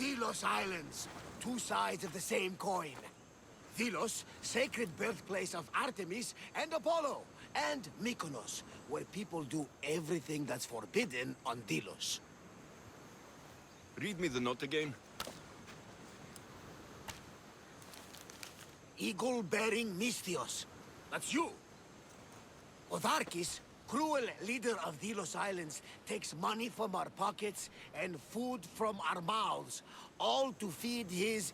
Delos Islands, two sides of the same coin. Delos, sacred birthplace of Artemis and Apollo, and Mykonos, where people do everything that's forbidden on Delos. Read me the note again. Eagle-bearing Misthios. That's you. Otharkis, cruel leader of Delos Islands, takes money from our pockets and food from our mouths, all to feed his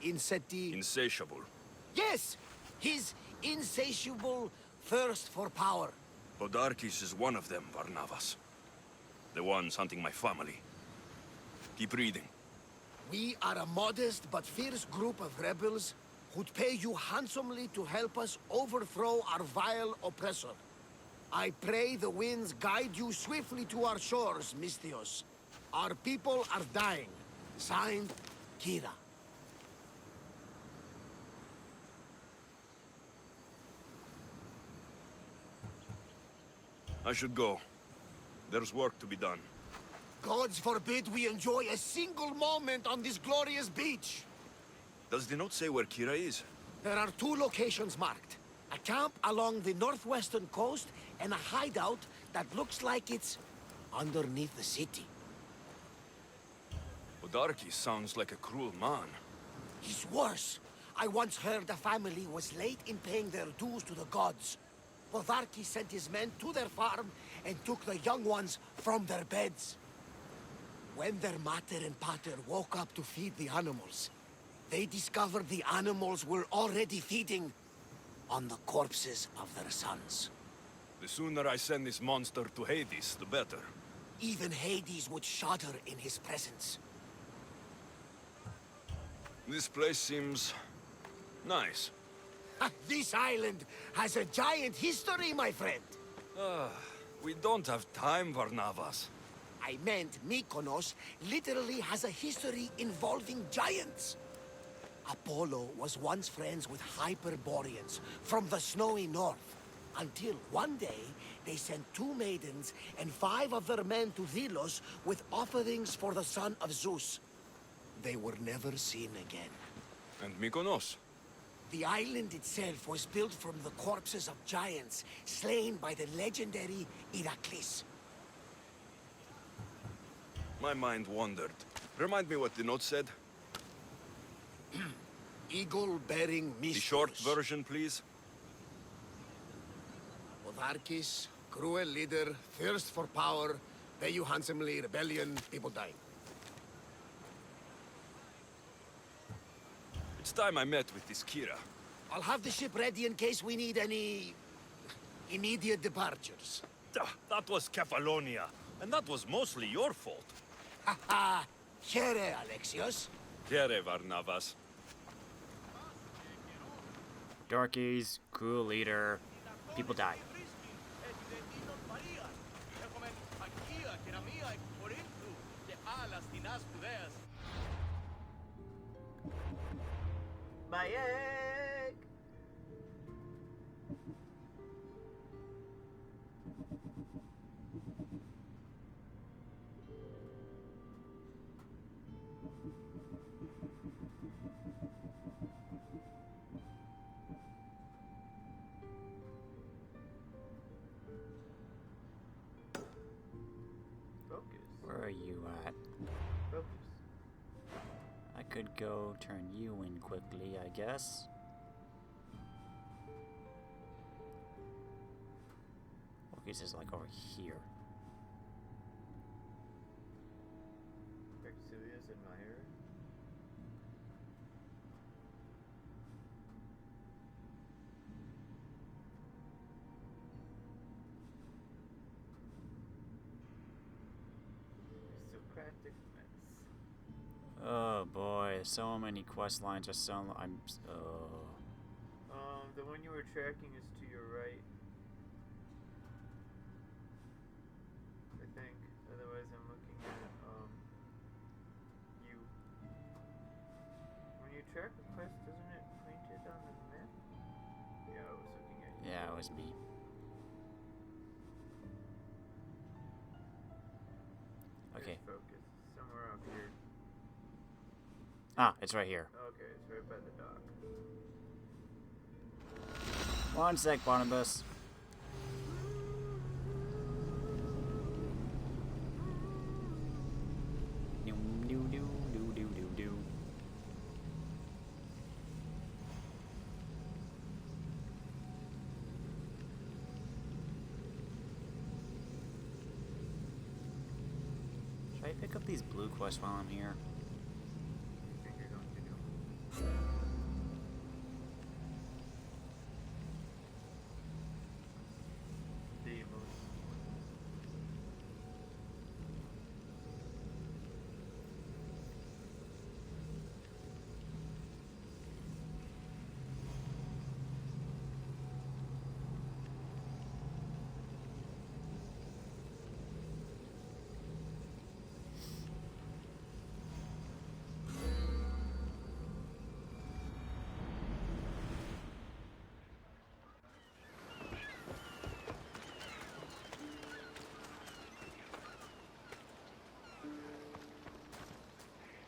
Insatiable. Yes! His insatiable thirst for power. Podarkis is one of them, Varnavas. The ones hunting my family. Keep reading. We are a modest but fierce group of rebels who'd pay you handsomely to help us overthrow our vile oppressor. I pray the winds guide you swiftly to our shores, Misthios. Our people are dying. Signed, Kira. I should go. There's work to be done. Gods forbid we enjoy a single moment on this glorious beach! Does the note say where Kira is? There are two locations marked. A camp along the northwestern coast, and a hideout that looks like it's underneath the city. Podarkis sounds like a cruel man. He's worse. I once heard a family was late in paying their dues to the gods. Podarkis sent his men to their farm and took the young ones from their beds. When their mater and pater woke up to feed the animals, they discovered the animals were already feeding on the corpses of their sons. The sooner I send this monster to Hades, the better. Even Hades would shudder in his presence. This place seems nice. This island has a giant history, my friend. We don't have time, Varnavas. I meant Mykonos literally has a history involving giants. Apollo was once friends with Hyperboreans from the snowy north, until one day they sent 2 maidens and 5 of their men to Delos with offerings for the son of Zeus. They were never seen again. And Mykonos? The island itself was built from the corpses of giants slain by the legendary Iraklis. My mind wandered. Remind me what the note said. Eagle-bearing Misthios. The short version, please. Otharkis, cruel leader, thirst for power, pay you handsomely, rebellion, people dying. It's time I met with this Kira. I'll have the ship ready in case we need any immediate departures. That was Kefalonia, and that was mostly your fault. Haha, here, Alexios. Here, Varnavas. Darkies, cruel leader, people die. My egg! Focus. Where are you at? Focus. I could go turn you in quickly, I guess. Focus is like over here. Alexios admirer. Sokrates myths. Oh boy, so many quest lines are so. The one you were tracking is to your right. I think. Otherwise, I'm looking at you. When you track a quest, doesn't it point it on the map? Yeah, I was looking at you. Yeah, it was me. Okay. Focus. So somewhere up here. Ah, it's right here. Okay, it's right by the dock. 1 sec, Barnabas. Should I pick up these blue quests while I'm here? I think you're going to do. Demos.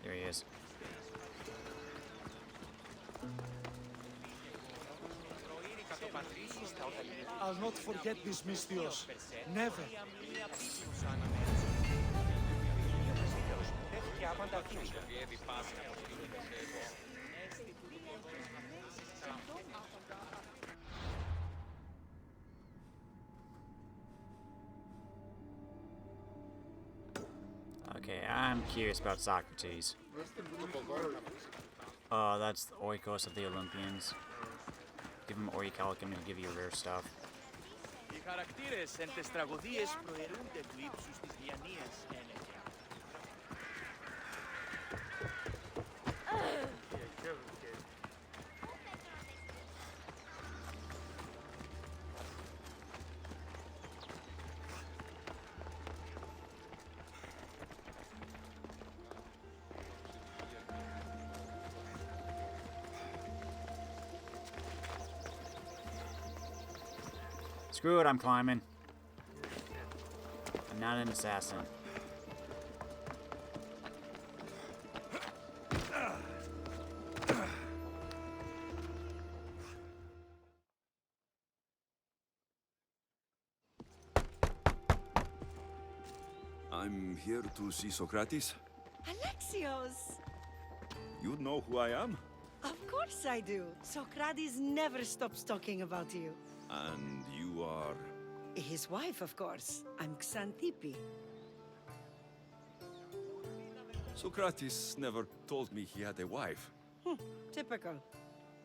There he is. I'll not forget this, Mystios. Never. Okay, I'm curious about Sokrates. That's the Oikos of the Olympians. Give him Orichalcum and he'll give you rare stuff. Οι χαρακτήρες εν τες τραγωδίες προαιρούνται του ύψους της διανοίας, έλεγε. Yeah, kill this kid. Screw it, I'm climbing. I'm not an assassin. I'm here to see Sokrates. Alexios! You know who I am? Of course I do. Sokrates never stops talking about you. And you are... His wife, of course. I'm Xantippe. Sokrates never told me he had a wife. Typical.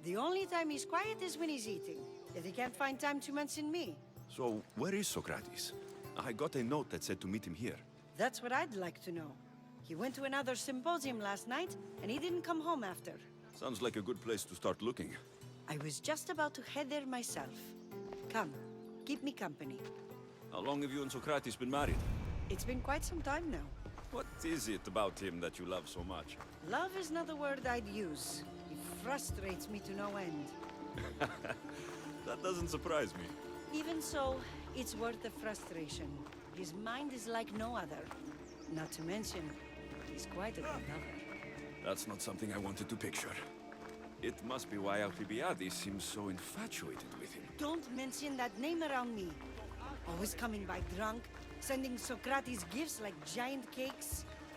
The only time he's quiet is when he's eating. Yet he can't find time to mention me. So, where is Sokrates? I got a note that said to meet him here. That's what I'd like to know. He went to another symposium last night, and he didn't come home after. Sounds like a good place to start looking. I was just about to head there myself. Come, keep me company. How long have you and Sokrates been married? It's been quite some time now. What is it about him that you love so much? Love is not a word I'd use. He frustrates me to no end. That doesn't surprise me. Even so, it's worth the frustration. His mind is like no other. Not to mention, he's quite a good lover. That's not something I wanted to picture. It must be why Alcibiades seems so infatuated with him. Don't mention that name around me. Always coming by drunk, sending Socrates gifts like giant cakes.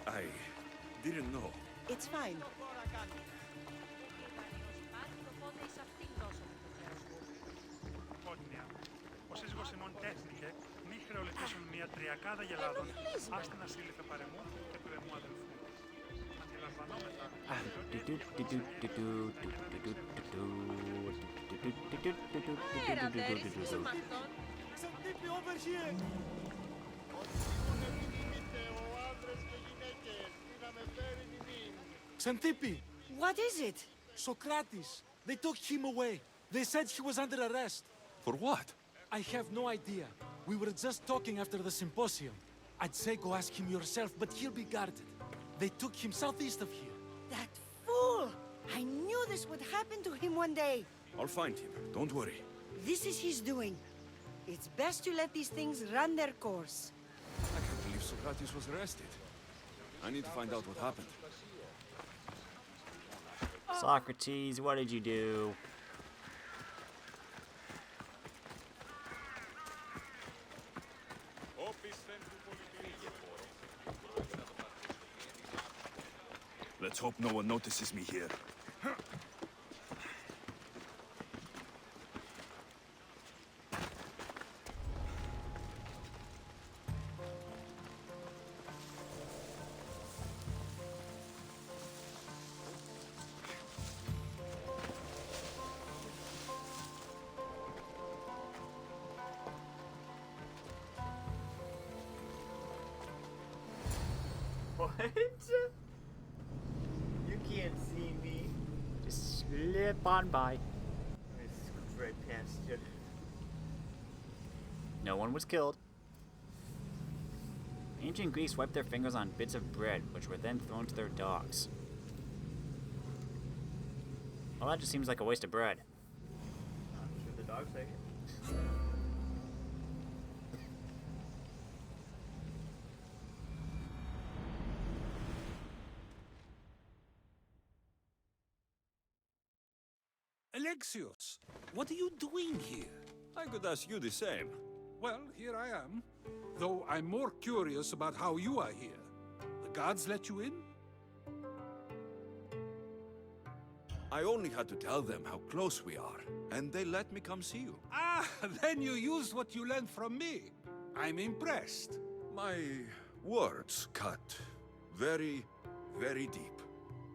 I didn't know. It's fine. Ο σύζυγος ημών τέχνηκε μη χρεοληπτήσουν μια τριακάδα γελάδων, άστι να σύλληφε παρεμού και του εμού αδελφού. Αντιλαμβανόμεθα. Xantippe, over here! Xantippe! What is it? Sokrates! They took him away. They said he was under arrest. For what? I have no idea. We were just talking after the symposium. I'd say go ask him yourself, but he'll be guarded. They took him southeast of here. That fool! I knew this would happen to him one day. I'll find him. Don't worry. This is his doing. It's best to let these things run their course. I can't believe Sokrates was arrested. I need to find out what happened. Sokrates, what did you do? Let's hope no one notices me here. What? You can't see me. Just slip on by. I scoot right past you. No one was killed. Ancient Greeks wiped their fingers on bits of bread, which were then thrown to their dogs. Well, that just seems like a waste of bread. I'm sure the dogs like it. Alexios, what are you doing here? I could ask you the same. Well, here I am. Though I'm more curious about how you are here. The guards let you in? I only had to tell them how close we are, and they let me come see you. Ah, then you used what you learned from me. I'm impressed. My words cut very, very deep.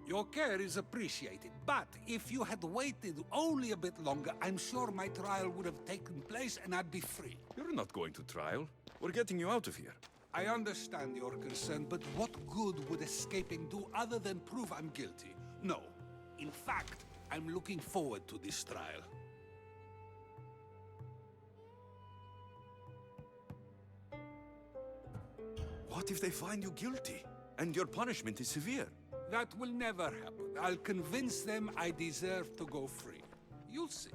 Your care is appreciated, but if you had waited only a bit longer, I'm sure my trial would have taken place and I'd be free. You're not going to trial. We're getting you out of here. I understand your concern, but what good would escaping do other than prove I'm guilty? No. In fact, I'm looking forward to this trial. What if they find you guilty, and your punishment is severe? That will never happen. I'll convince them I deserve to go free. You'll see.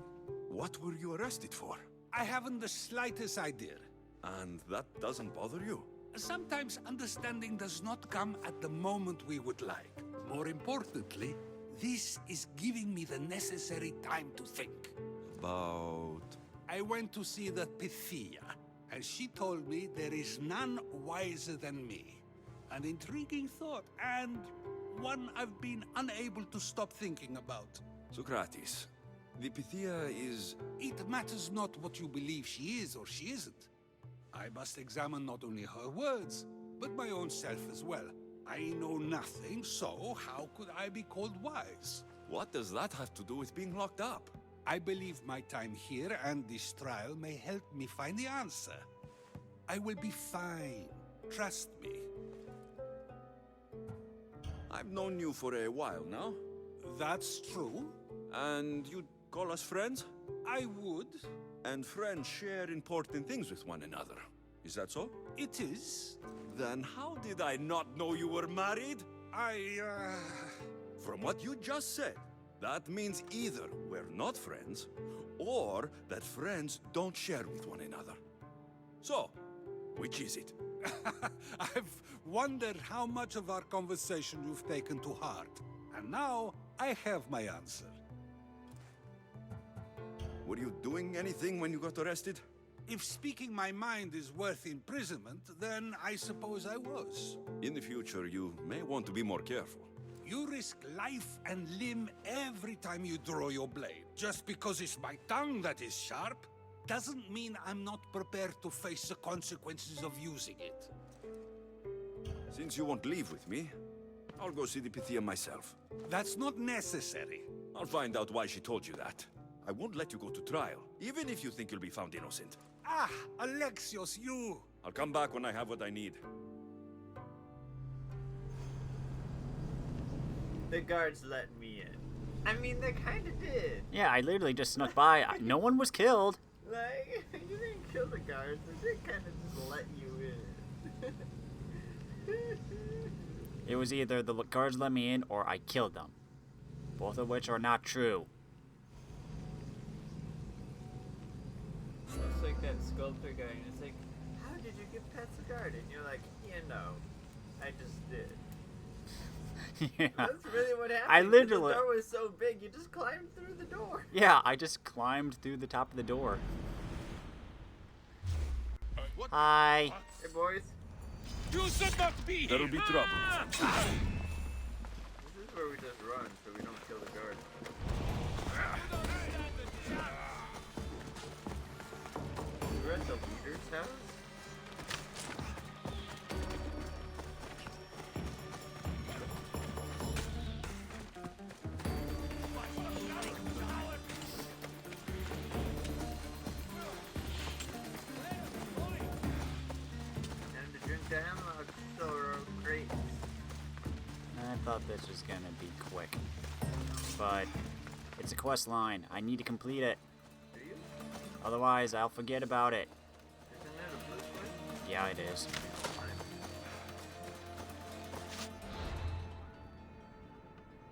What were you arrested for? I haven't the slightest idea. And that doesn't bother you? Sometimes understanding does not come at the moment we would like. More importantly, this is giving me the necessary time to think. About... I went to see the Pythia, and she told me there is none wiser than me. An intriguing thought, and one I've been unable to stop thinking about. Sokrates, the Pythia is... It matters not what you believe she is or she isn't. I must examine not only her words, but my own self as well. I know nothing, so how could I be called wise? What does that have to do with being locked up? I believe my time here and this trial may help me find the answer. I will be fine. Trust me. I've known you for a while now. That's true. And you'd call us friends? I would. And friends share important things with one another. Is that so? It is. Then how did I not know you were married? From what you just said, that means either we're not friends, or that friends don't share with one another. So, which is it? I've wondered how much of our conversation you've taken to heart. And now, I have my answer. Were you doing anything when you got arrested? If speaking my mind is worth imprisonment, then I suppose I was. In the future, you may want to be more careful. You risk life and limb every time you draw your blade. Just because it's my tongue that is sharp, doesn't mean I'm not prepared to face the consequences of using it. Since you won't leave with me, I'll go see the Pythia myself. That's not necessary. I'll find out why she told you that. I won't let you go to trial, even if you think you'll be found innocent. Ah, Alexios, you... I'll come back when I have what I need. The guards let me in. I mean, they kinda did. Yeah, I literally just snuck by. No one was killed. Like, you didn't kill the guards, they did kinda just let you in. It was either the guards let me in or I killed them. Both of which are not true. It's like that sculptor guy, and it's like, how did you get past the guard? And you're like, you know, I just did. Yeah. That's really what happened. I 'cause literally- The door was so big, you just climbed through the door. Yeah, I just climbed through the top of the door. Hi. Hey, boys. You should not be. There'll be trouble. This is where we just run so we don't kill the guard. We're at the leader's house? Time to drink the hemlock sorrow great. I thought this was gonna be quick. But it's a quest line. I need to complete it. Do you? Otherwise, I'll forget about it. Isn't that a blue quest? Yeah, it is.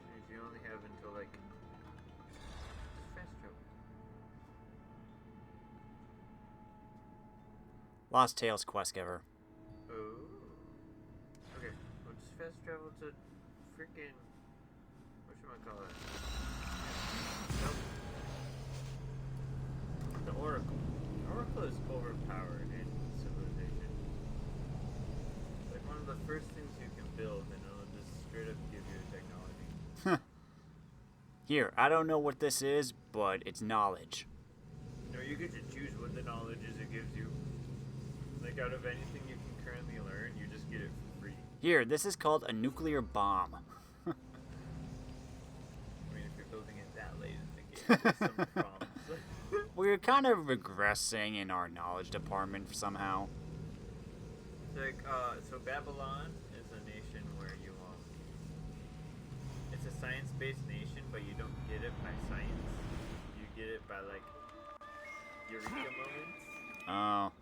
Means you only have until like fast travel. Lost Tales quest giver. Oh. Okay, we'll just fast travel to freaking whatchamacallit? Nope. The Oracle. Oracle is overpowered in Civilization. Like one of the first things you can build, and it'll just straight up give you technology. Here, I don't know what this is, but it's knowledge. No, you get to choose what the knowledge is it gives you. Like out of anything you can currently learn, you just get it for free. Here, this is called a nuclear bomb. I mean, if you're building it that late in the game, there's some problems. We're kind of regressing in our knowledge department somehow. It's like, so Babylon is a nation where you, it's a science-based nation, but you don't get it by science. You get it by, like, eureka moments. Oh.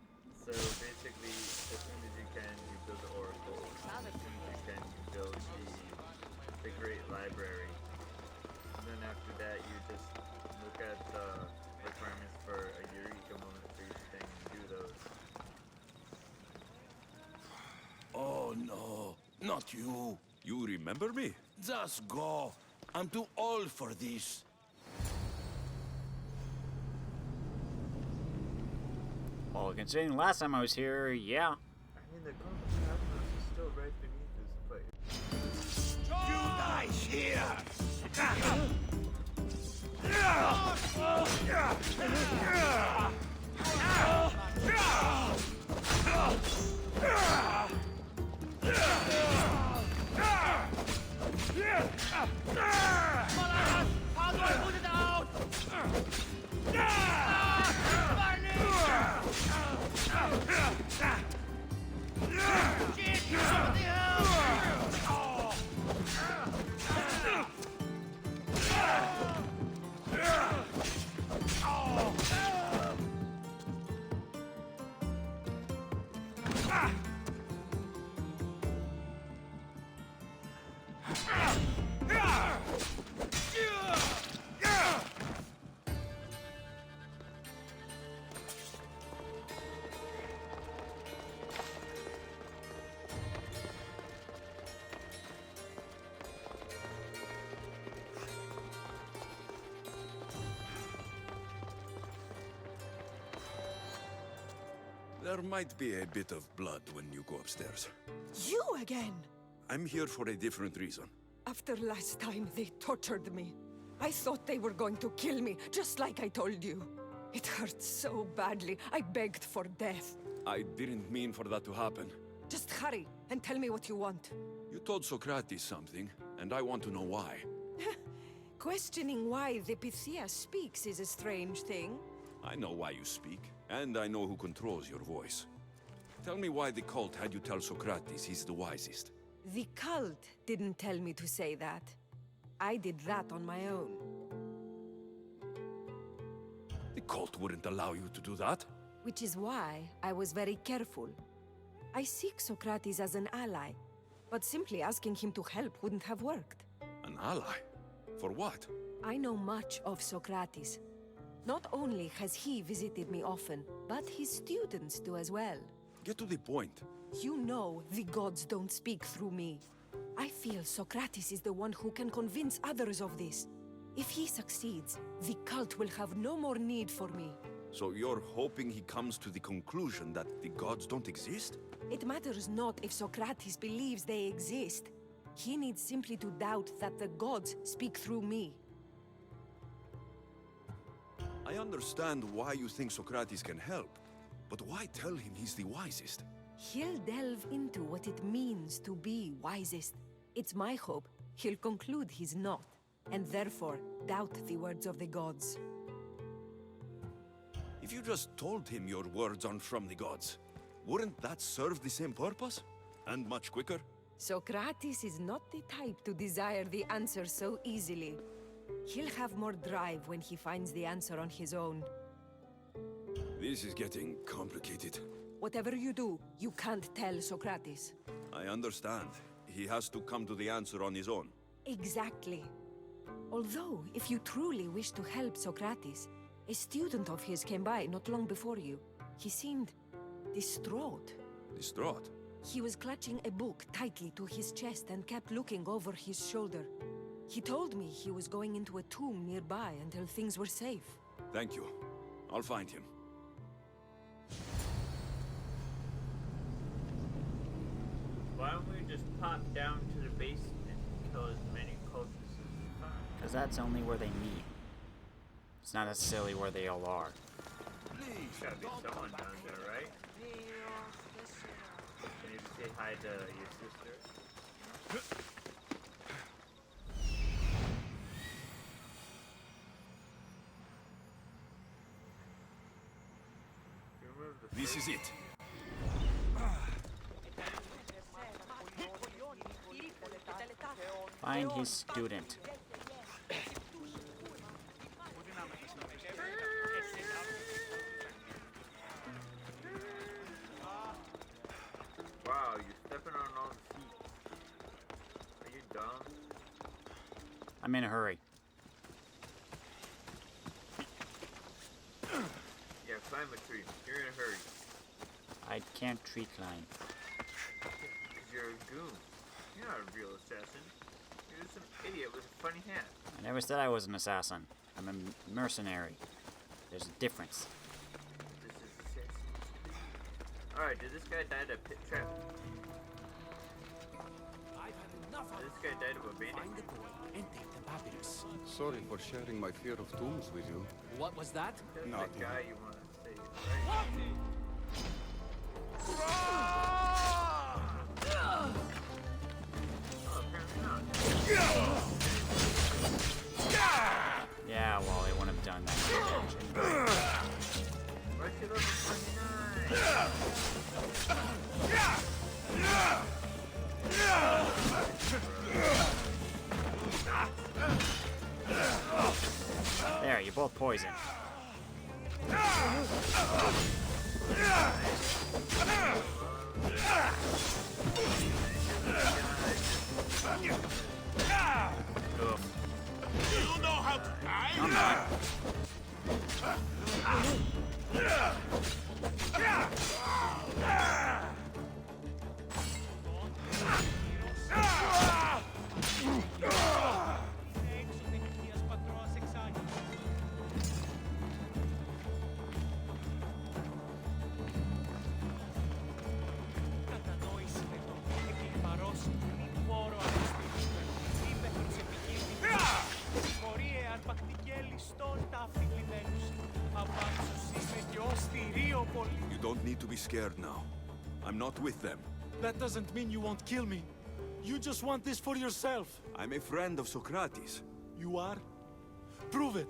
So basically, as soon as you can, you build the Oracle. As soon as you can, you build the Great Library. And then after that, you just look at the requirements for a eureka moment for each thing and do those. Oh no, not you. You remember me? Just go. I'm too old for this. Well, considering last time I was here, yeah. I mean, the Golden Cosmos is still right beneath this place. You die here! There might be a bit of blood when you go upstairs. You again! I'm here for a different reason. After last time, they tortured me. I thought they were going to kill me, just like I told you. It hurt so badly, I begged for death. I didn't mean for that to happen. Just hurry, and tell me what you want. You told Sokrates something, and I want to know why. Questioning why the Pythia speaks is a strange thing. I know why you speak, and I know who controls your voice. Tell me why the cult had you tell Sokrates he's the wisest. The cult didn't tell me to say that. I did that on my own. The cult wouldn't allow you to do that. Which is why I was very careful. I seek Sokrates as an ally, but simply asking him to help wouldn't have worked. An ally? For what? I know much of Sokrates. Not only has he visited me often, but his students do as well. Get to the point. You know the gods don't speak through me. I feel Sokrates is the one who can convince others of this. If he succeeds, the cult will have no more need for me. So you're hoping he comes to the conclusion that the gods don't exist? It matters not if Sokrates believes they exist. He needs simply to doubt that the gods speak through me. I understand why you think Sokrates can help, but why tell him he's the wisest? He'll delve into what it means to be wisest. It's my hope he'll conclude he's not, and therefore doubt the words of the gods. If you just told him your words aren't from the gods, wouldn't that serve the same purpose? And much quicker? Sokrates is not the type to desire the answer so easily. He'll have more drive when he finds the answer on his own. This is getting complicated. Whatever you do, you can't tell Sokrates. I understand. He has to come to the answer on his own. Exactly. Although, if you truly wish to help Sokrates, a student of his came by not long before you. He seemed distraught. Distraught? He was clutching a book tightly to his chest and kept looking over his shoulder. He told me he was going into a tomb nearby until things were safe. Thank you. I'll find him. Why don't we just pop down to the basement and kill as many cultists as we find? Because that's only where they meet. It's not necessarily where they all are. Please, Gotta be someone down there, right? Maybe say hi to your sister. this is it. Find his student. Wow, you're stepping on all the seats. Are you dumb? I'm in a hurry. Yeah, climb a tree. You're in a hurry. I can't tree climb. Because you're a goon. You're not a real assassin. You're just some idiot with a funny hat. I never said I was an assassin. I'm a mercenary. There's a difference. This is assassin. Alright, did this guy die to a pit trap? I've had enough of Did this guy die to a bandit? Find the boy and take the papyrus. Sorry for sharing my fear of tombs with you. What was that? That's Not the you. guy you want to save, right? Oh, apparently not. Yeah, well, they wouldn't have done that. Why'd you level 29? There, you're both poisoned. Oof. You know how to die? I'm not. You don't need to be scared now. I'm not with them. That doesn't mean you won't kill me. You just want this for yourself. I'm a friend of Sokrates. You are? Prove it.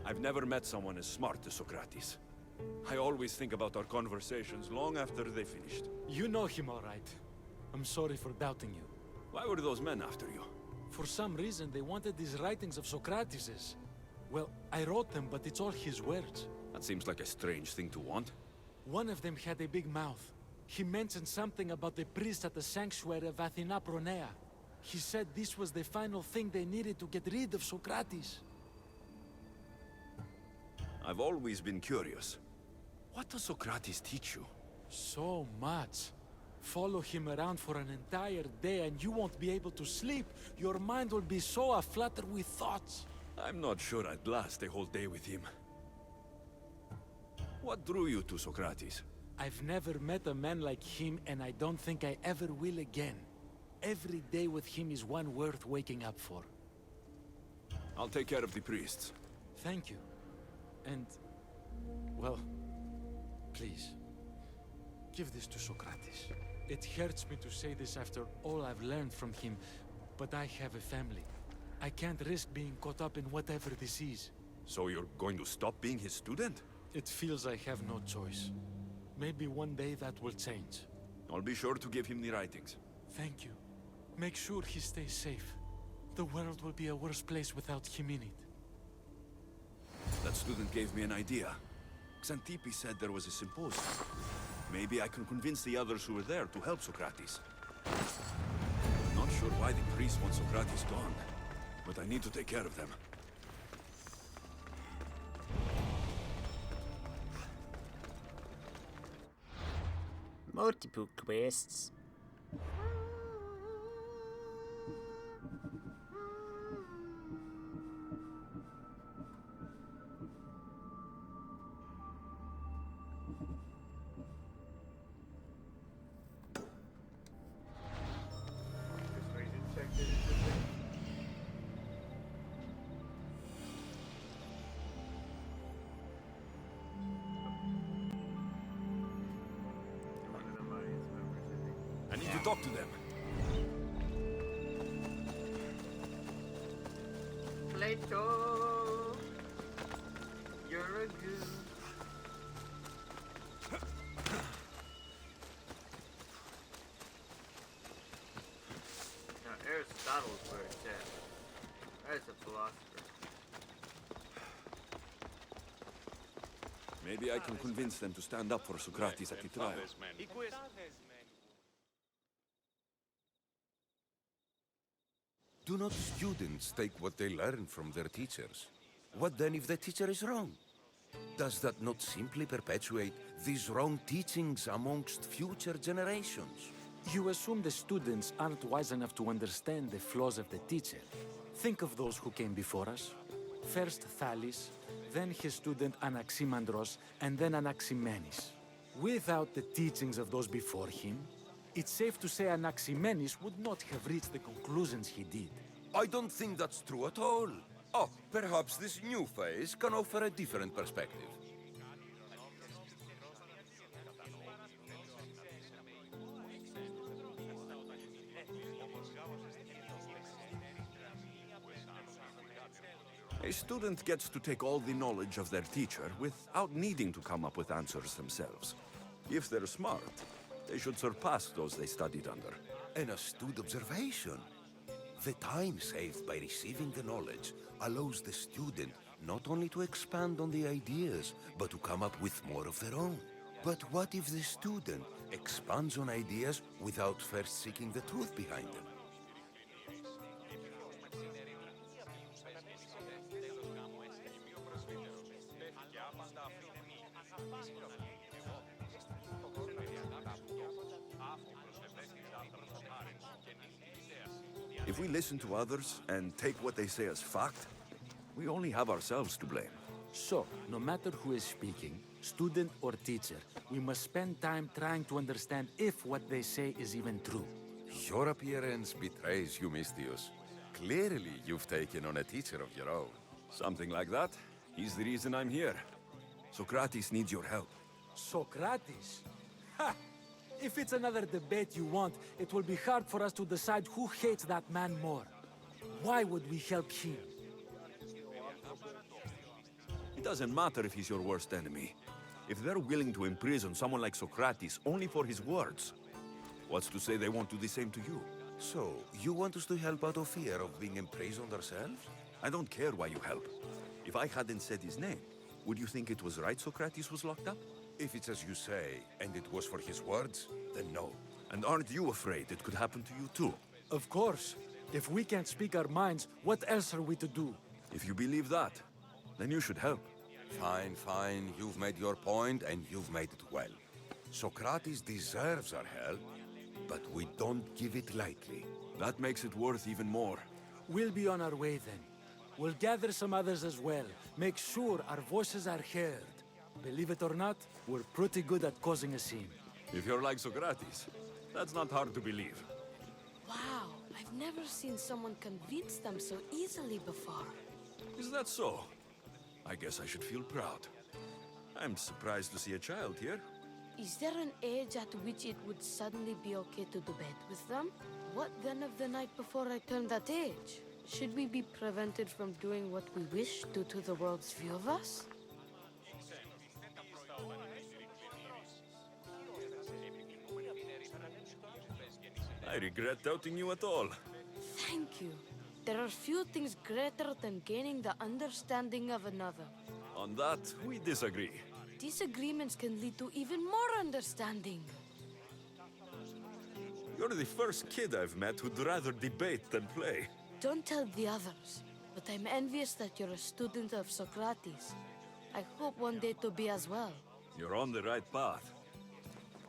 I've never met someone as smart as Sokrates. I always think about our conversations long after they finished. You know him all right. I'm sorry for doubting you. Why were those men after you? For some reason, they wanted these writings of Socrates's. Well, I wrote them, but it's all his words. That seems like a strange thing to want. One of them had a big mouth. He mentioned something about the priest at the sanctuary of Athena Pronea. He said this was the final thing they needed to get rid of Socrates. I've always been curious. What does Sokrates teach you? So much. Follow him around for an entire day and you won't be able to sleep. Your mind will be so aflutter with thoughts. I'm not sure I'd last a whole day with him. What drew you to Sokrates? I've never met a man like him and I don't think I ever will again. Every day with him is one worth waking up for. I'll take care of the priests. Thank you. And, well, please, give this to Sokrates. It hurts me to say this after all I've learned from him, but I have a family. I can't risk being caught up in whatever this is. So you're going to stop being his student? It feels I have no choice. Maybe one day that will change. I'll be sure to give him the writings. Thank you. Make sure he stays safe. The world will be a worse place without him in it. That student gave me an idea. Xantippe said there was a symposium. Maybe I can convince the others who were there to help Sokrates. I'm not sure why the priests want Sokrates gone, but I need to take care of them. Multiple quests. Persuasion check did it today. One of them audience members, I think. I need to talk to them. Plato, you're a goon. Now Aristotle's where it's at. That's a philosopher. Maybe I can convince them to stand up for Sokrates at the trial. Do not students take what they learn from their teachers? What then if the teacher is wrong? Does that not simply perpetuate these wrong teachings amongst future generations? You assume the students aren't wise enough to understand the flaws of the teacher. Think of those who came before us. First Thales, then his student Anaximandros, and then Anaximenes. Without the teachings of those before him, it's safe to say Anaximenes would not have reached the conclusions he did. I don't think that's true at all. Oh, perhaps this new phase can offer a different perspective. A student gets to take all the knowledge of their teacher without needing to come up with answers themselves. If they're smart, they should surpass those they studied under. An astute observation. The time saved by receiving the knowledge allows the student not only to expand on the ideas, but to come up with more of their own. But what if the student expands on ideas without first seeking the truth behind them? If we listen to others and take what they say as fact, we only have ourselves to blame. So, no matter who is speaking, student or teacher, we must spend time trying to understand if what they say is even true. Your appearance betrays you, Mystius. Clearly, you've taken on a teacher of your own. Something like that. He's the reason I'm here. Sokrates needs your help. Sokrates? Ha! If it's another debate you want, it will be hard for us to decide who hates that man more. Why would we help him? It doesn't matter if he's your worst enemy. If they're willing to imprison someone like Sokrates only for his words, what's to say they won't do the same to you? So, you want us to help out of fear of being imprisoned ourselves? I don't care why you help. If I hadn't said his name, would you think it was right Sokrates was locked up? If it's as you say, and it was for his words, then no. And aren't you afraid it could happen to you too? Of course. If we can't speak our minds, what else are we to do? If you believe that, then you should help. Fine, fine. You've made your point, and you've made it well. Sokrates deserves our help, but we don't give it lightly. That makes it worth even more. We'll be on our way then. We'll gather some others as well. Make sure our voices are heard. Believe it or not, we're pretty good at causing a scene. If you're like Sokrates, that's not hard to believe. Wow, I've never seen someone convince them so easily before. Is that so? I guess I should feel proud. I'm surprised to see a child here. Is there an age at which it would suddenly be okay to debate with them? What then of the night before I turned that age? Should we be prevented from doing what we wish due to the world's view of us? I regret doubting you at all. Thank you. There are few things greater than gaining the understanding of another. On that, we disagree. Disagreements can lead to even more understanding. You're the first kid I've met who'd rather debate than play. Don't tell the others, but I'm envious that you're a student of Socrates. I hope one day to be as well. You're on the right path.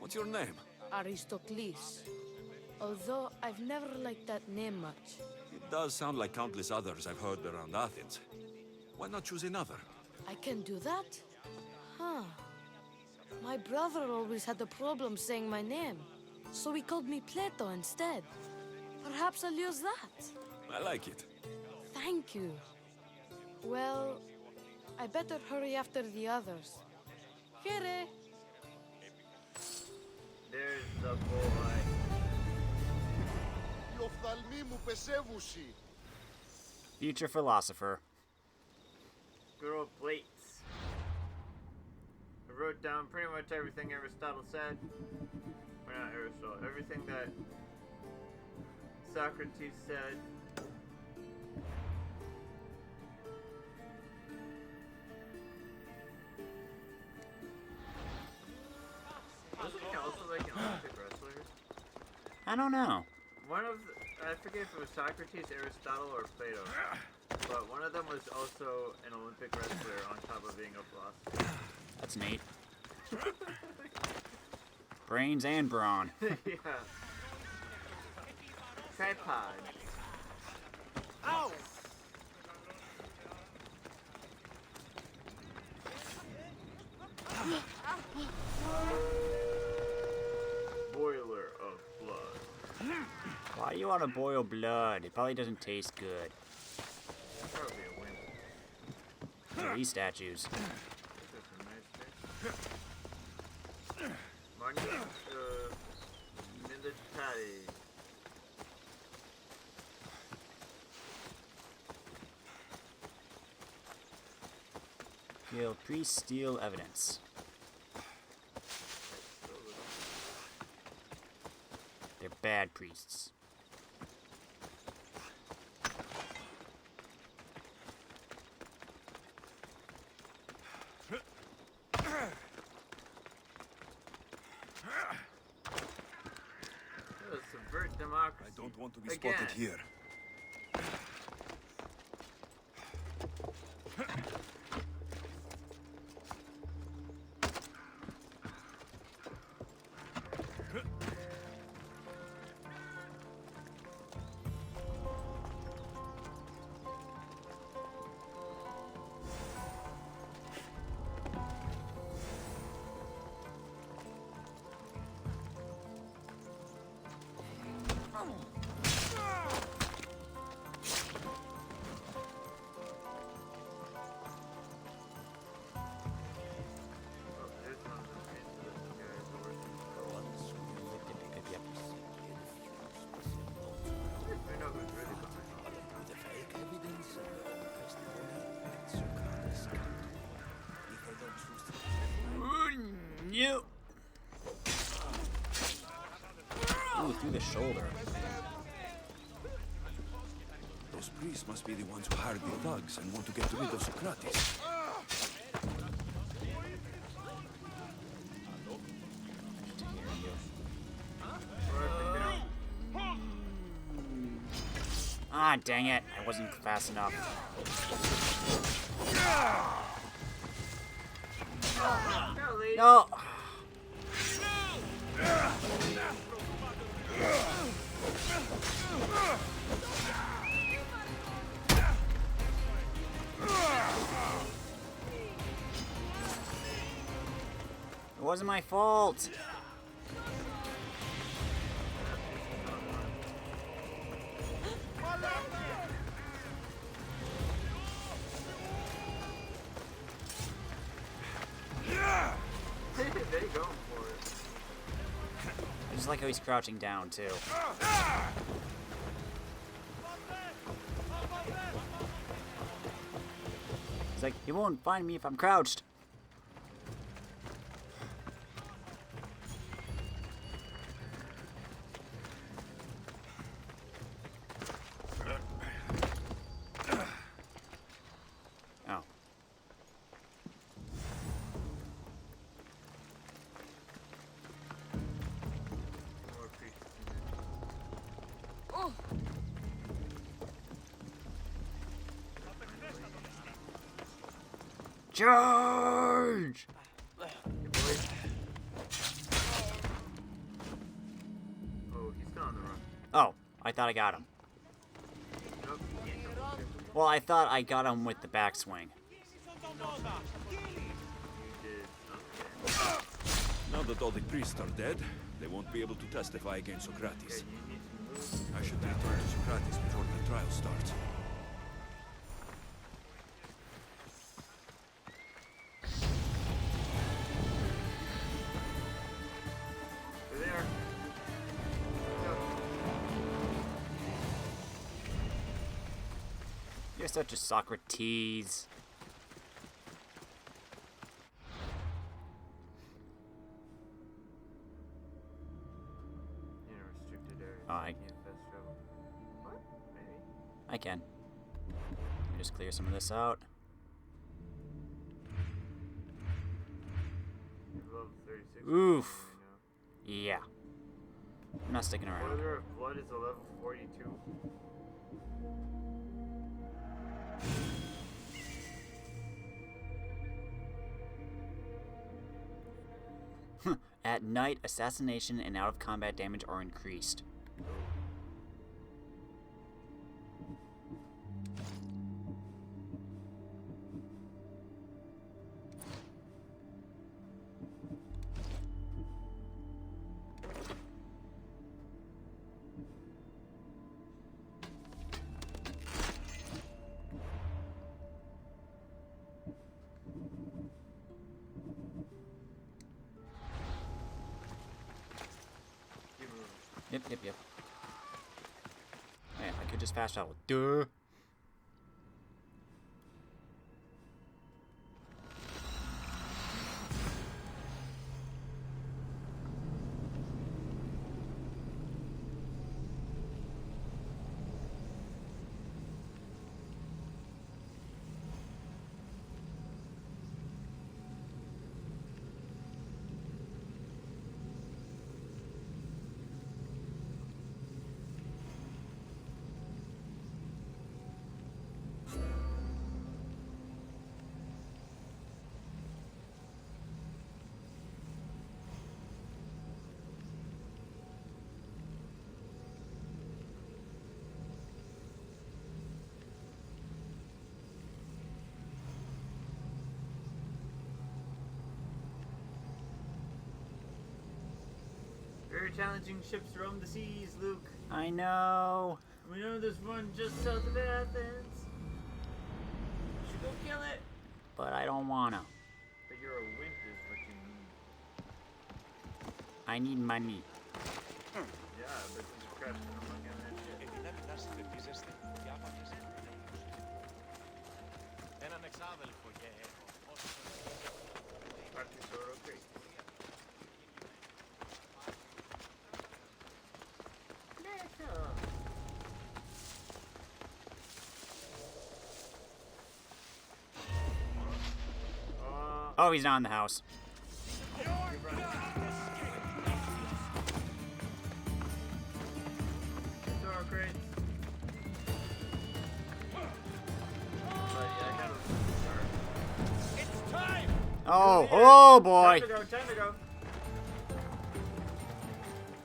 What's your name? Aristocles. Although I've never liked that name much. It does sound like countless others I've heard around Athens. Why not choose another? I can do that? Huh. My brother always had a problem saying my name, so he called me Plato instead. Perhaps I'll use that. I like it. Thank you. Well, I better hurry after the others. Here. There's the boy. Future philosopher. Good old plates. I wrote down pretty much everything Aristotle said. Or not Aristotle, everything that Socrates said. Wasn't he also like an Olympic wrestler? I don't know. One of I forget if it was Socrates, Aristotle, or Plato. But one of them was also an Olympic wrestler on top of being a philosopher. That's neat. Brains and brawn. Yeah. Tripod. Ow! Boiler of blood. Why do you want to boil blood? It probably doesn't taste good. Probably a win. Look at these statues. Monument militari. Kill priests steal evidence. They're bad priests. Subvert democracy. I don't want to be Again. spotted here. You. Ooh, through the shoulder. Those priests must be the ones who hired the thugs and want to get rid of Sokrates. Ah, dang it. I wasn't fast enough. No! It wasn't my fault. They go for it. I just like how he's crouching down, too. He's like, he won't find me if I'm crouched. Oh. More creatures. Oh, Charge! Oh, he's still on the run. Oh, I thought I got him. Nope, he can't double shift. Well, I thought I got him with the backswing. You did something. Now that all the priests are dead, they won't be able to testify against Okay, Sokrates. you need to move. I should return to Sokrates before the trial starts. They're there. Go. You're such a Socrates. In a restricted area. Oh, I- You can't fast travel. What? Maybe? I can. Let me just clear some of this out. You're level 36. Oof. Right Yeah. I'm not sticking now. around. Order of Blood is a level 42. At night, assassination and out of combat damage are increased. Keep moving. Yep. Man, I could just fast travel. Duh. Very challenging ships roam the seas, Luke. I know. We know there's one just south of Athens. You should go kill it. But I don't wanna. But you're a wimp is what you need. I need money. Yeah, but you crashed in the monkey on that shit. Πάρ' τη σωρό κρίστη. Oh, he's not in the house. Soro crates. Buddy, I gotta start. It's time! Oh, oh boy! Time to go.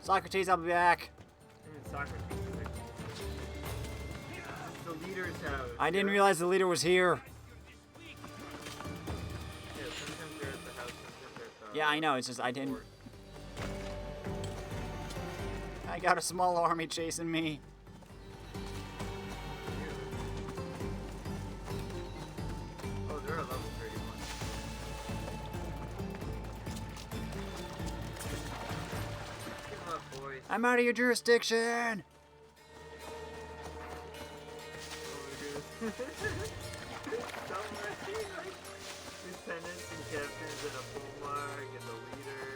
Socrates, I'll be back. Socrates. The leader's house. I didn't realize the leader was here. Yeah, sometimes they're at the house, sometimes they're at the Yeah, I know. It's just I didn't. fort. I got a small army chasing me. Oh, they're a level 31. Give 'em up, boys. I'm out of your jurisdiction. So many lieutenants and captains and a full mark and the leader.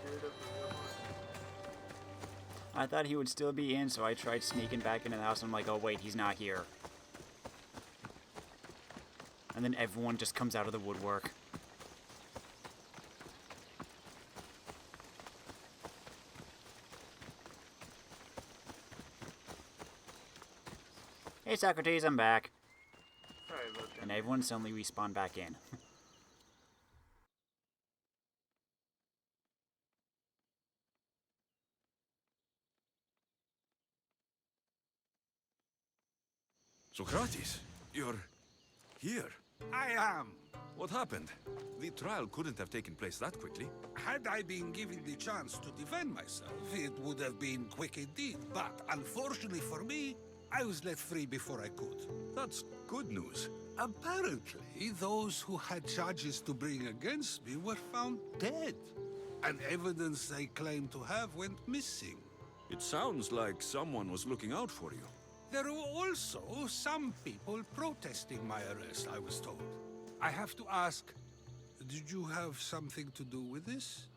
Screwed up the real one. I thought he would still be in, so I tried sneaking back into the house, and I'm like, oh wait, he's not here. And then everyone just comes out of the woodwork. Hey Socrates, I'm back. Sorry about that. And everyone suddenly respawned back in. Sokrates, you're here. I am. What happened? The trial couldn't have taken place that quickly. Had I been given the chance to defend myself, it would have been quick indeed. But unfortunately for me, I was let free before I could. That's good news. Apparently, those who had charges to bring against me were found dead. And evidence they claimed to have went missing. It sounds like someone was looking out for you. There were also some people protesting my arrest, I was told. I have to ask, did you have something to do with this?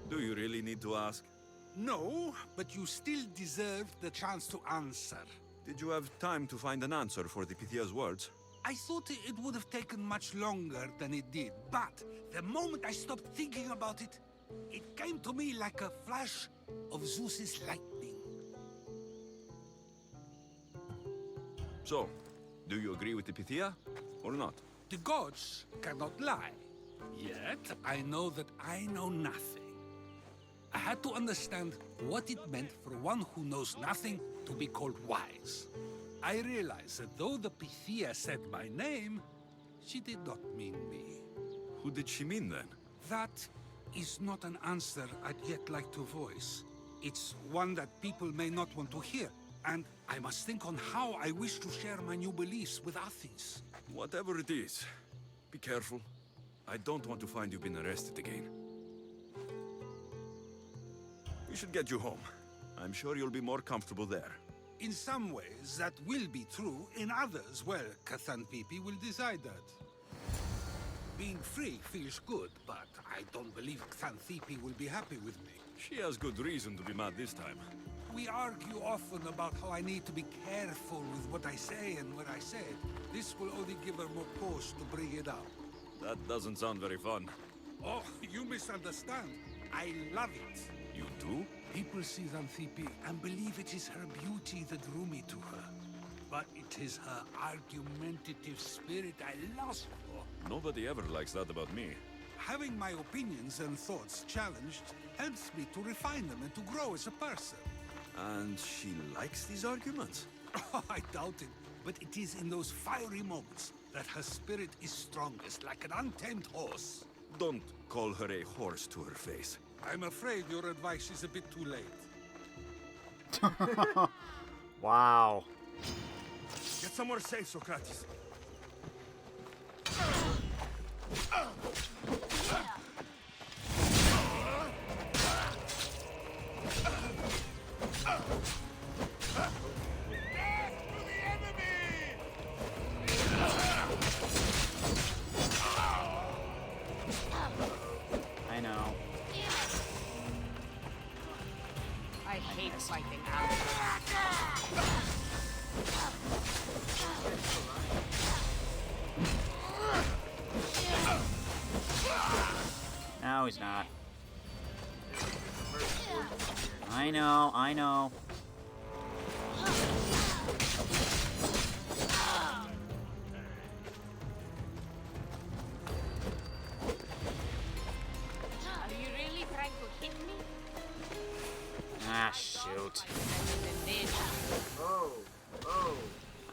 Do you really need to ask? No, but you still deserve the chance to answer. Did you have time to find an answer for the Pythia's words? I thought it would have taken much longer than it did, but the moment I stopped thinking about it, it came to me like a flash of Zeus's lightning. So, do you agree with the Pythia, or not? The gods cannot lie. Yet, I know that I know nothing. I had to understand what it meant for one who knows nothing to be called wise. I realized that though the Pythia said my name, she did not mean me. Who did she mean then? That is not an answer I'd yet like to voice. It's one that people may not want to hear, and I must think on how I wish to share my new beliefs with Athens. Whatever it is, be careful. I don't want to find you been arrested again. We should get you home. I'm sure you'll be more comfortable there. In some ways, that will be true. In others, well, Xanthippe will decide that. Being free feels good, but I don't believe Xanthippe will be happy with me. She has good reason to be mad this time. We argue often about how I need to be careful with what I say and what I said. This will only give her more cause to bring it up. That doesn't sound very fun. Oh, you misunderstand. I love it. You do? People see Xanthippe and believe it is her beauty that drew me to her. But it is her argumentative spirit I lust for. Nobody ever likes that about me. Having my opinions and thoughts challenged helps me to refine them and to grow as a person. And she likes these arguments? Oh, I doubt it. But it is in those fiery moments that her spirit is strongest, like an untamed horse. Don't call her a horse to her face. I'm afraid your advice is a bit too late. Wow. Get somewhere safe, Sokrates. I know. I hate fighting out. No, he's not. I know, I know.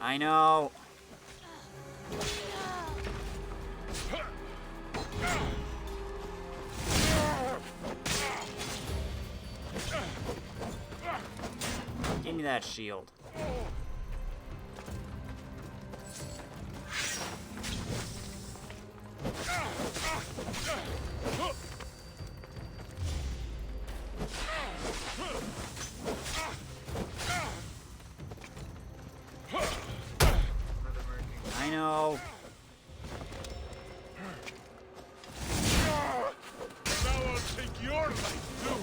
I know. Give me that shield. I know. Now I'll take your life too.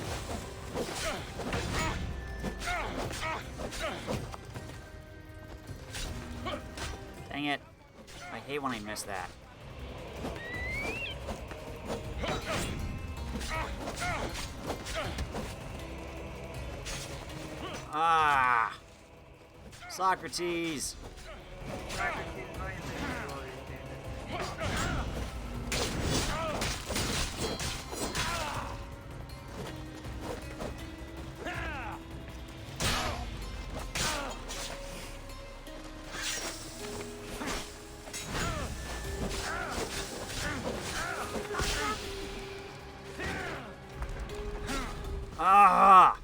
Dang it. I hate when I miss that. Ah! Sokrates! Ah!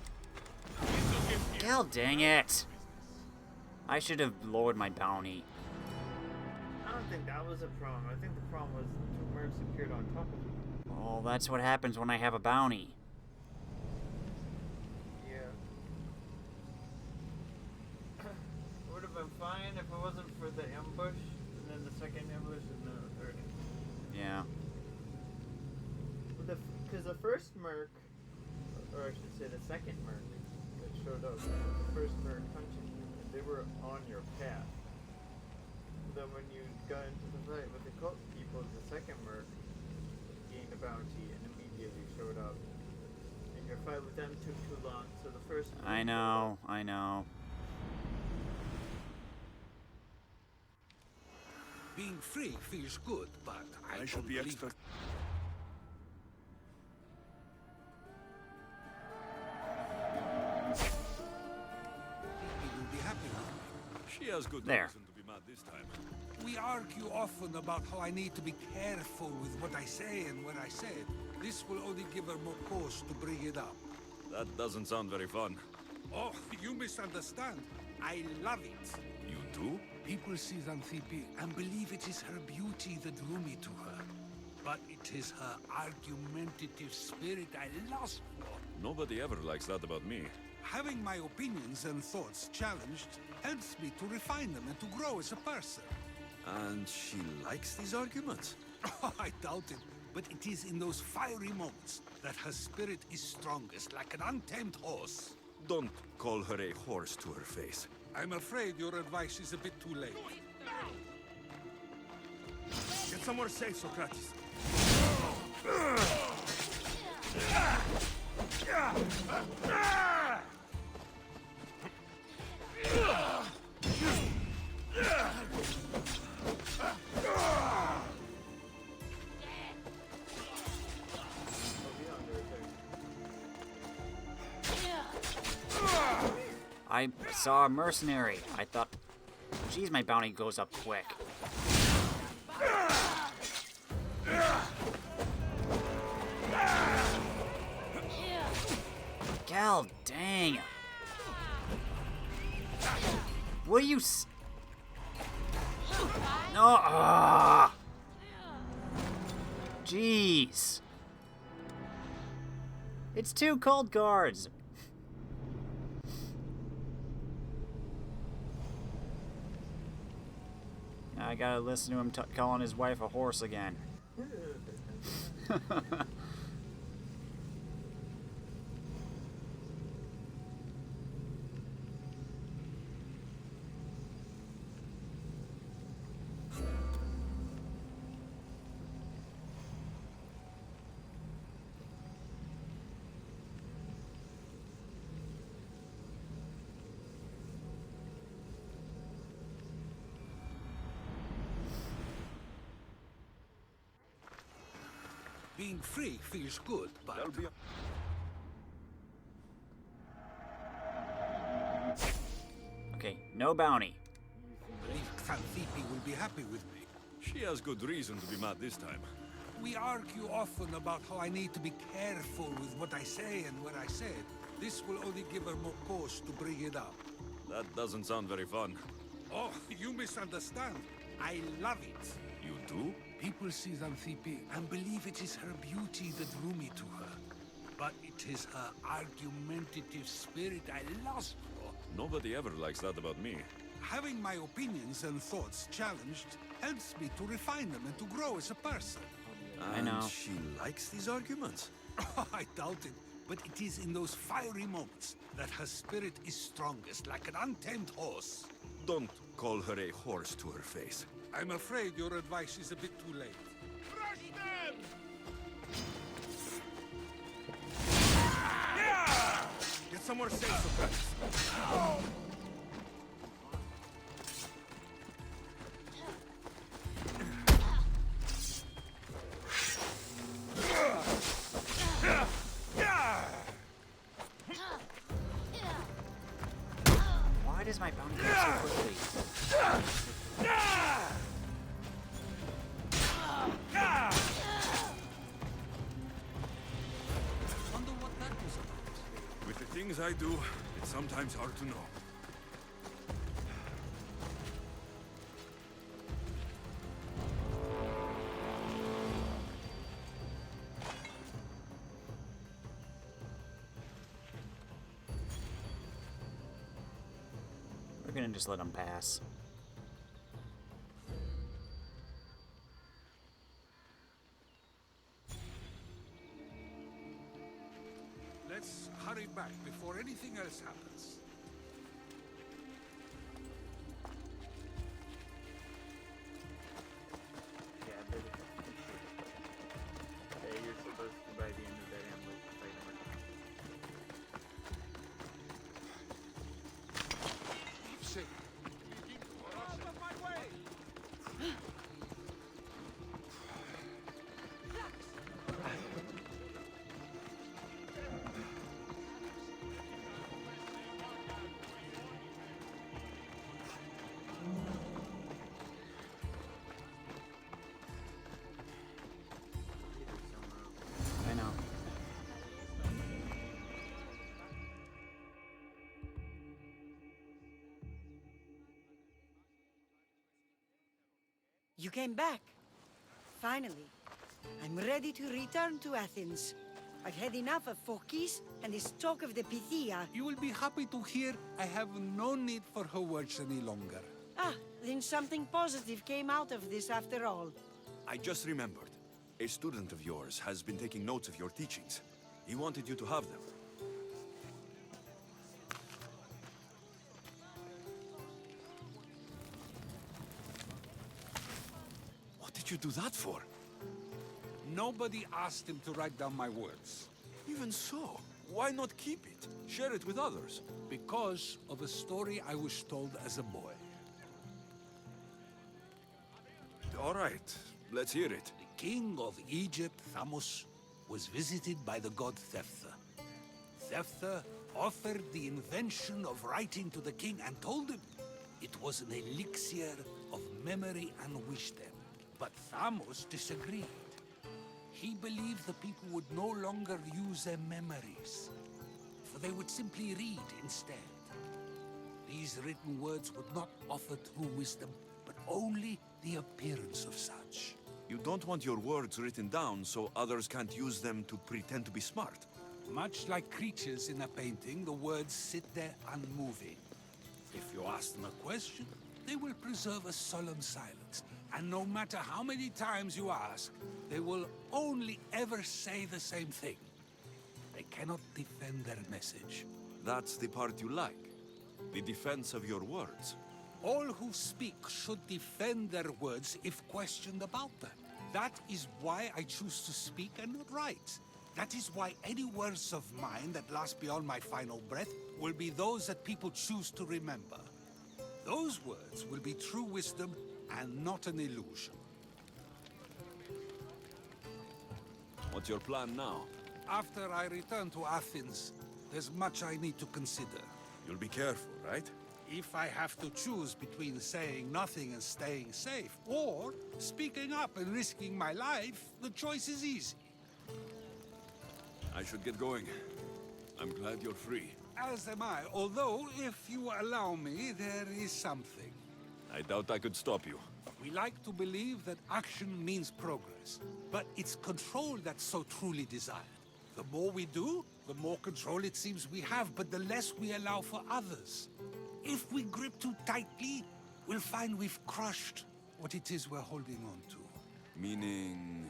God dang it! I should have lowered my bounty. I don't think that was a problem. I think the problem was the mercs appeared on top of you. Well, that's what happens when I have a bounty. Yeah. It would have been fine if it wasn't for the ambush, and then the second ambush, and then the third ambush. Yeah. Because the first merc, or I should say the second merc that showed up, the first merc hunted you, and they were on your path. Then when you got into the fight with the cult people, the second merc gained a bounty and immediately showed up. And your fight with them took too long, so the first... I know, I know. Being free feels good, but I should be extra. You'll be happy with me. She has good There. reason to be mad this time. We argue often about how I need to be careful with what I say and when I say it. This will only give her more cause to bring it up. That doesn't sound very fun. Oh, you misunderstand. I love it. You too? People see Xanthippe and believe it is her beauty that drew me to her. But it is her argumentative spirit I lust for. Nobody ever likes that about me. Having my opinions and thoughts challenged helps me to refine them and to grow as a person. And she likes these arguments? Oh, I doubt it. But it is in those fiery moments that her spirit is strongest, like an untamed horse. Don't call her a horse to her face. I'm afraid your advice is a bit too late. Get somewhere safe, Sokrates. I saw a mercenary. I thought, geez, my bounty goes up quick. God dang. Will you No. Jeez. It's two cold guards. I gotta listen to him calling his wife a horse again. Being free feels good, but... Okay, no bounty. be happy with me. She has good reason to be mad this time. We argue often about how I need to be careful with what I say and where I say it. This will only give her more cause to bring it up. That doesn't sound very fun. Oh, you misunderstand. I love it. You do? People see Xanthippe and believe it is her beauty that drew me to her. But it is her argumentative spirit I lust for. Nobody ever likes that about me. Having my opinions and thoughts challenged helps me to refine them and to grow as a person. I know. And she likes these arguments? I doubt it, but it is in those fiery moments that her spirit is strongest, like an untamed horse. Don't call her a horse to her face. I'm afraid your advice is a bit too late. Crush them! Get somewhere safe, Sokrates. Why does my bounty go so quickly? Wonder what that was about. With the things I do, it's sometimes hard to know. We're gonna just let him pass. Let's hurry back before anything else happens. Yeah, but yeah, you're supposed to by the end of that ambush fight him again. Keep safe. Out of my way! I know. You came back. Finally. I'm ready to return to Athens. I've had enough of Phokis and this talk of the Pythia. You will be happy to hear I have no need for her words any longer. Ah, then something positive came out of this after all. I just remembered. A student of yours has been taking notes of your teachings. He wanted you to have them. What did you do that for? Nobody asked him to write down my words. Even so, why not keep it? Share it with others. Because of a story I was told as a boy. All right, let's hear it. The king of Egypt, Thamos, was visited by the god Thephtha. Thephtha offered the invention of writing to the king and told him it was an elixir of memory and wisdom. But Thamos disagreed. He believed the people would no longer use their memories, for they would simply read instead. These written words would not offer true wisdom, but only the appearance of such. You don't want your words written down so others can't use them to pretend to be smart. Much like creatures in a painting, the words sit there unmoving. If you ask them a question, they will preserve a solemn silence. And no matter how many times you ask, they will only ever say the same thing. They cannot defend their message. That's the part you like. The defense of your words. All who speak should defend their words if questioned about them. That is why I choose to speak and not write. That is why any words of mine that last beyond my final breath will be those that people choose to remember. Those words will be true wisdom and not an illusion. What's your plan now? After I return to Athens, there's much I need to consider. You'll be careful, right? If I have to choose between saying nothing and staying safe, or speaking up and risking my life, the choice is easy. I should get going. I'm glad you're free. As am I, although, if you allow me, there is something. I doubt I could stop you. We like to believe that action means progress, but it's control that's so truly desired. The more we do, the more control it seems we have, but the less we allow for others. If we grip too tightly, we'll find we've crushed what it is we're holding on to. Meaning...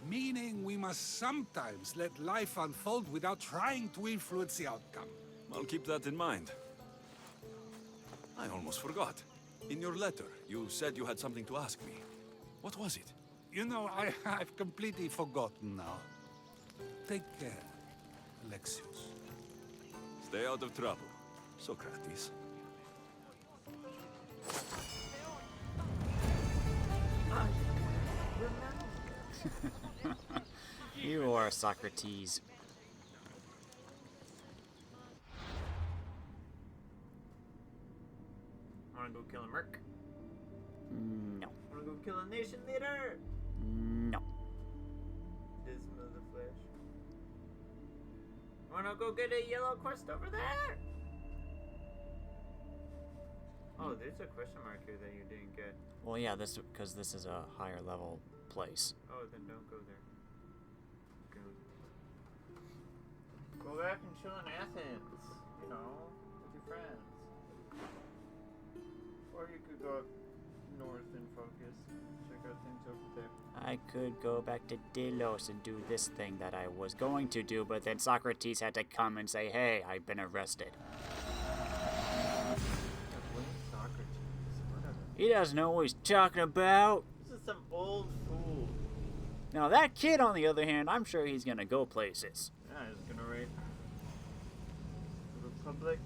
Meaning we must sometimes let life unfold without trying to influence the outcome. I'll keep that in mind. I almost forgot. In your letter, you said you had something to ask me. What was it? You know, I've completely forgotten now. Take care, Alexios. Stay out of trouble, Sokrates. You are Socrates. Wanna go kill a merc? No. Wanna go kill a nation leader? No. Dismal the Flesh. Wanna go get a yellow quest over there? Oh, there's a question mark here that you didn't get. Well, yeah, because this is a higher level place. Oh, then don't go there. Go back and chill in Athens, you know, with your friends. Or you could go up north and focus, check out things over there. I could go back to Delos and do this thing that I was going to do, but then Socrates had to come and say, hey, I've been arrested. He doesn't know what he's talking about. This is some old fool. Now that kid, on the other hand, I'm sure he's gonna go places. Yeah, he's gonna write the Republic.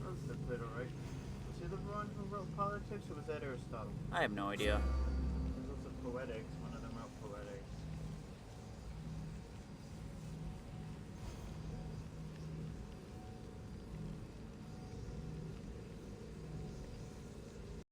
What's the Plato, right? Was he the one who wrote Politics, or was that Aristotle? I have no idea. There's also Poetics.